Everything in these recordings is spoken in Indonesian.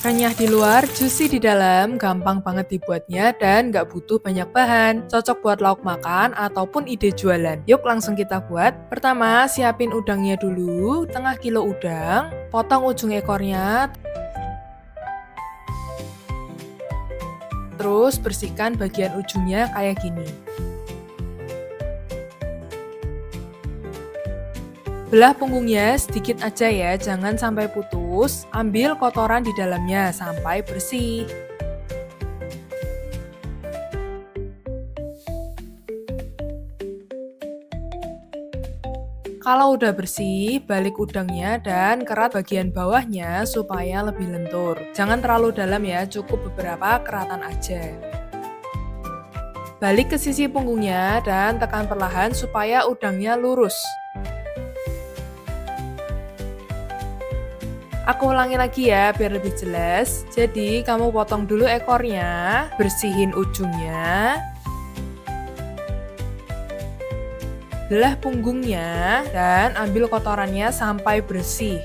Renyah di luar, juicy di dalam, gampang banget dibuatnya dan nggak butuh banyak bahan. Cocok buat lauk makan ataupun ide jualan. Yuk langsung kita buat. Pertama, siapin udangnya dulu, setengah kilo udang. Potong ujung ekornya, terus bersihkan bagian ujungnya kayak gini. Belah punggungnya sedikit aja ya, jangan sampai putus. Ambil kotoran di dalamnya sampai bersih. Kalau udah bersih, balik udangnya dan kerat bagian bawahnya supaya lebih lentur. Jangan terlalu dalam ya, cukup beberapa keratan aja. Balik ke sisi punggungnya dan tekan perlahan supaya udangnya lurus. Aku ulangi lagi ya biar lebih jelas. Jadi kamu potong dulu ekornya, bersihin ujungnya, belah punggungnya, dan ambil kotorannya sampai bersih.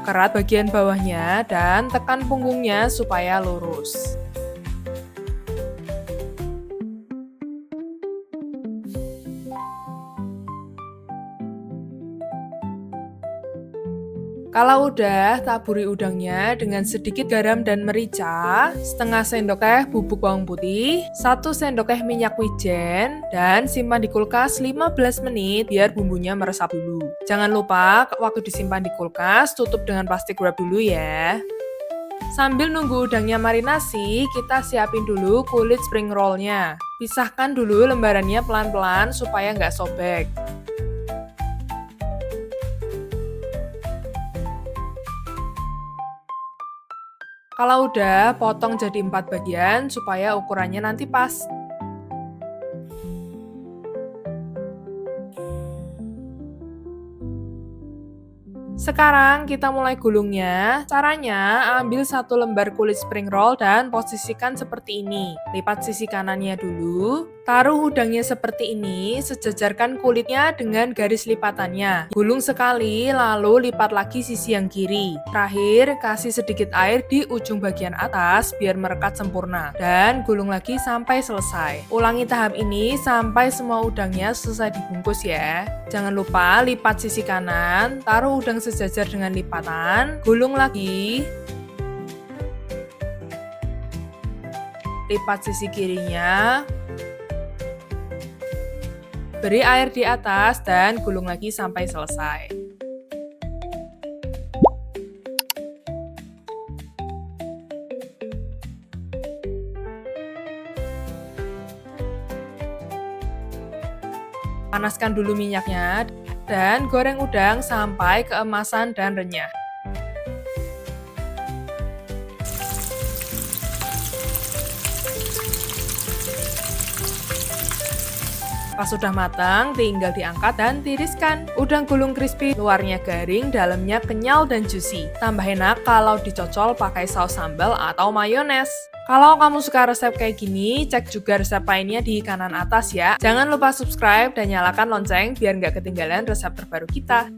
Kerat bagian bawahnya dan tekan punggungnya supaya lurus. Kalau udah, taburi udangnya dengan sedikit garam dan merica, setengah sendok teh bubuk bawang putih, 1 sendok teh minyak wijen, dan simpan di kulkas 15 menit biar bumbunya meresap dulu. Jangan lupa waktu disimpan di kulkas, tutup dengan plastik wrap dulu ya. Sambil nunggu udangnya marinasi, kita siapin dulu kulit spring roll-nya. Pisahkan dulu lembarannya pelan-pelan supaya nggak sobek. Kalau udah, potong jadi 4 bagian supaya ukurannya nanti pas. Sekarang kita mulai gulungnya. Caranya, ambil 1 lembar kulit spring roll dan posisikan seperti ini. Lipat sisi kanannya dulu. Taruh udangnya seperti ini, sejajarkan kulitnya dengan garis lipatannya. Gulung sekali, lalu lipat lagi sisi yang kiri. Terakhir, kasih sedikit air di ujung bagian atas biar merekat sempurna. Dan gulung lagi sampai selesai. Ulangi tahap ini sampai semua udangnya selesai dibungkus ya. Jangan lupa lipat sisi kanan, taruh udang sejajar dengan lipatan, gulung lagi. Lipat sisi kirinya. Beri air di atas dan gulung lagi sampai selesai. Panaskan dulu minyaknya dan goreng udang sampai keemasan dan renyah. Pas sudah matang, tinggal diangkat dan tiriskan. Udang gulung crispy, luarnya garing, dalamnya kenyal dan juicy. Tambah enak kalau dicocol pakai saus sambal atau mayones. Kalau kamu suka resep kayak gini, cek juga resep lainnya di kanan atas ya. Jangan lupa subscribe dan nyalakan lonceng biar nggak ketinggalan resep terbaru kita.